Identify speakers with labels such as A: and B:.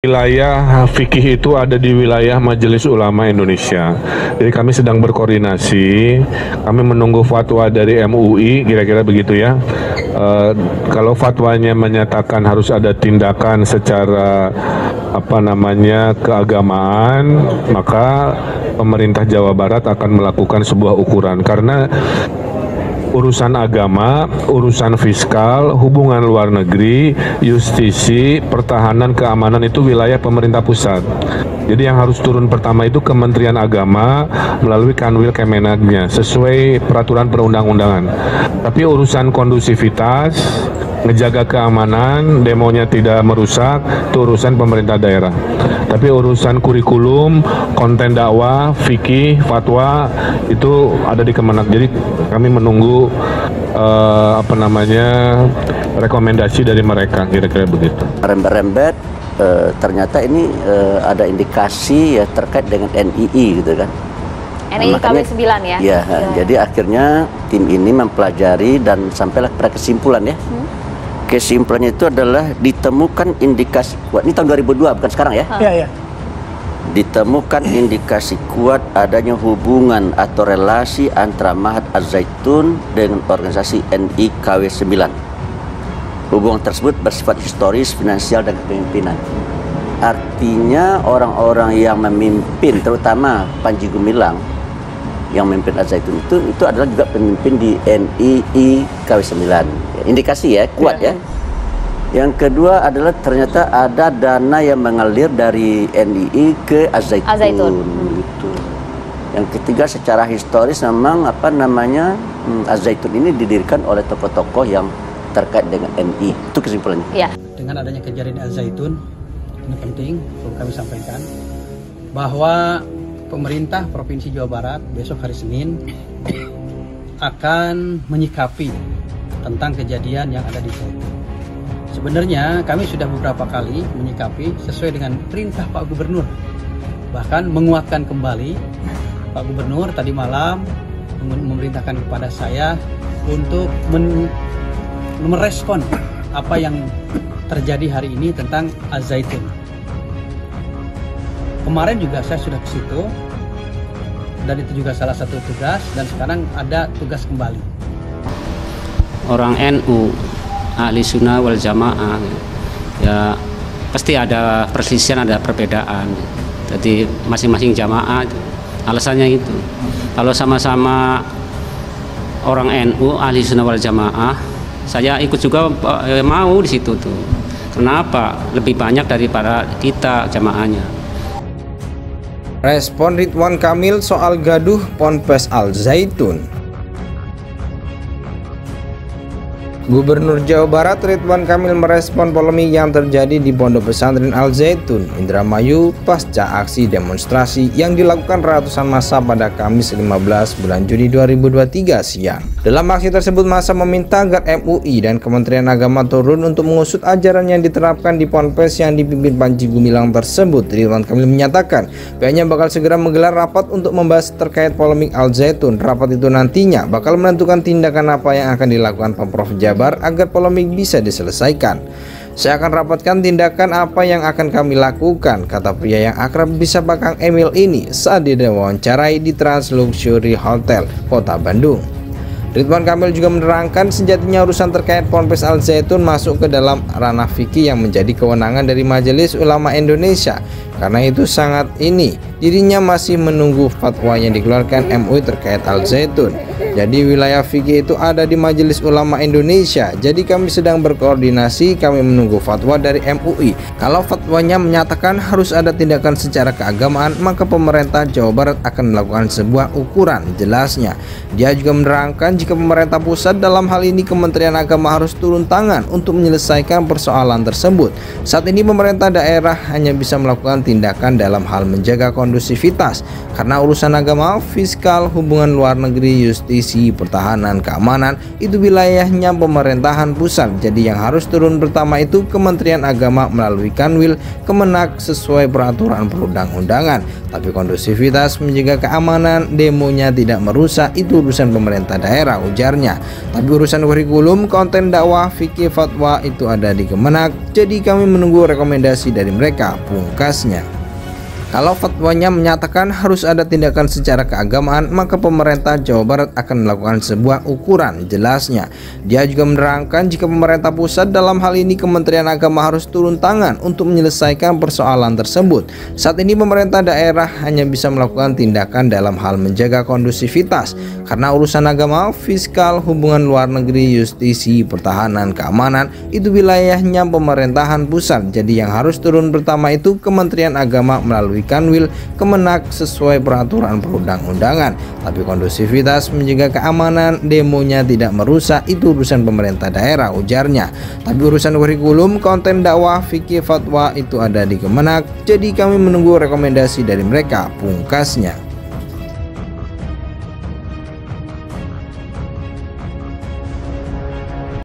A: Wilayah fikih itu ada di wilayah Majelis Ulama Indonesia. Jadi kami sedang berkoordinasi, kami menunggu fatwa dari MUI, kira-kira begitu ya. Kalau fatwanya menyatakan harus ada tindakan secara keagamaan, maka pemerintah Jawa Barat akan melakukan sebuah ukuran. Karena urusan agama, urusan fiskal, hubungan luar negeri, justisi, pertahanan, keamanan itu wilayah pemerintah pusat. Jadi yang harus turun pertama itu Kementerian Agama melalui Kanwil Kemenagnya sesuai peraturan perundang-undangan. Tapi urusan kondusivitas, ngejaga keamanan, demonya tidak merusak, itu urusan pemerintah daerah. Tapi urusan kurikulum, konten dakwah, fikih, fatwa itu ada di Kemenag. Jadi kami menunggu rekomendasi dari mereka, kira-kira begitu.
B: Rembet-rembet ternyata ini ada indikasi ya terkait dengan NII gitu kan.
C: NII KW9 ya?
B: Ya, jadi akhirnya tim ini mempelajari dan sampailah pada kesimpulan ya. Kesimpulannya itu adalah ditemukan indikasi kuat. Ini tahun 2002 bukan sekarang ya?
D: Iya.
B: Ditemukan indikasi kuat adanya hubungan atau relasi antara Mahat Az-Zaitun dengan organisasi NII KW9. Hubungan tersebut bersifat historis, finansial, dan kepemimpinan. Artinya orang-orang yang memimpin, terutama Panji Gumilang yang memimpin Az-Zaitun itu adalah juga pemimpin di NII KW9. Indikasi ya, kuat ya. Yang kedua adalah ternyata ada dana yang mengalir dari NII ke Az-Zaitun. Gitu. Yang ketiga secara historis memang Az-Zaitun ini didirikan oleh tokoh-tokoh yang terkait dengan NII. Itu kesimpulannya.
C: Ya.
D: Dengan adanya kejadian Az-Zaitun, ini penting perlu kami sampaikan bahwa pemerintah Provinsi Jawa Barat besok hari Senin akan menyikapi tentang kejadian yang ada di Zaitun. Sebenarnya kami sudah beberapa kali menyikapi sesuai dengan perintah Pak Gubernur. Bahkan menguatkan kembali Pak Gubernur tadi malam memerintahkan kepada saya untuk merespon apa yang terjadi hari ini tentang Az-Zaitun. Kemarin juga saya sudah ke situ dan itu juga salah satu tugas, dan sekarang ada tugas kembali.
E: Orang NU, ahli sunnah wal jamaah, ya pasti ada perselisihan, ada perbedaan. Jadi masing-masing jamaah alasannya itu. Kalau sama-sama orang NU, ahli sunnah wal jamaah, saya ikut juga mau di situ tuh. Kenapa? Lebih banyak daripada kita jamaahnya.
F: Respon Ridwan Kamil soal gaduh Ponpes Al-Zaitun. Gubernur Jawa Barat Ridwan Kamil merespon polemik yang terjadi di Pondok Pesantren Al-Zaitun, Indramayu pasca aksi demonstrasi yang dilakukan ratusan massa pada Kamis 15 bulan Juni 2023 siang. Dalam aksi tersebut massa meminta agar MUI dan Kementerian Agama turun untuk mengusut ajaran yang diterapkan di ponpes yang dipimpin Panji Gumilang tersebut. Ridwan Kamil menyatakan pihaknya bakal segera menggelar rapat untuk membahas terkait polemik Al-Zaitun. Rapat itu nantinya bakal menentukan tindakan apa yang akan dilakukan Pemprov Jabar agar polemik bisa diselesaikan. Saya akan rapatkan tindakan apa yang akan kami lakukan, kata pria yang akrab disapa Kang Emil ini saat diwawancarai di Trans Luxury Hotel Kota Bandung. Ridwan Kamil juga menerangkan sejatinya urusan terkait Ponpes Al-Zaitun masuk ke dalam ranah fikih yang menjadi kewenangan dari Majelis Ulama Indonesia. Karena itu dirinya masih menunggu fatwa yang dikeluarkan MUI terkait Al-Zaitun. Jadi wilayah fikih itu ada di Majelis Ulama Indonesia. Jadi kami sedang berkoordinasi, kami menunggu fatwa dari MUI. Kalau fatwanya menyatakan harus ada tindakan secara keagamaan, maka pemerintah Jawa Barat akan melakukan sebuah ukuran, jelasnya. Dia juga menerangkan jika pemerintah pusat, dalam hal ini Kementerian Agama, harus turun tangan untuk menyelesaikan persoalan tersebut. Saat ini pemerintah daerah hanya bisa melakukan tindakan dalam hal menjaga kondusivitas, karena urusan agama, fiskal, hubungan luar negeri, justisi, pertahanan, keamanan itu wilayahnya pemerintahan pusat. Jadi yang harus turun pertama itu Kementerian Agama melalui Kanwil Kemenak sesuai peraturan perundang-undangan. Tapi kondusivitas, menjaga keamanan, demonya tidak merusak, itu urusan pemerintah daerah, ujarnya. Tapi urusan kurikulum, konten dakwah, fikih, fatwa itu ada di Kemenak. Jadi kami menunggu rekomendasi dari mereka, pungkasnya. Kalau fatwanya menyatakan harus ada tindakan secara keagamaan, maka pemerintah Jawa Barat akan melakukan sebuah ukuran, jelasnya. Dia juga menerangkan jika pemerintah pusat, dalam hal ini Kementerian Agama, harus turun tangan untuk menyelesaikan persoalan tersebut. Saat ini pemerintah daerah hanya bisa melakukan tindakan dalam hal menjaga kondusivitas, karena urusan agama, fiskal, hubungan luar negeri, justisi, pertahanan, keamanan itu wilayahnya pemerintahan pusat. Jadi yang harus turun pertama itu Kementerian Agama melalui Kanwil Kemenak sesuai peraturan perundang-undangan. Tapi kondusivitas, menjaga keamanan, demonya tidak merusak, itu urusan pemerintah daerah, ujarnya. Tapi urusan kurikulum, konten dakwah, fikih, fatwa itu ada di Kemenak. Jadi kami menunggu rekomendasi dari mereka, pungkasnya.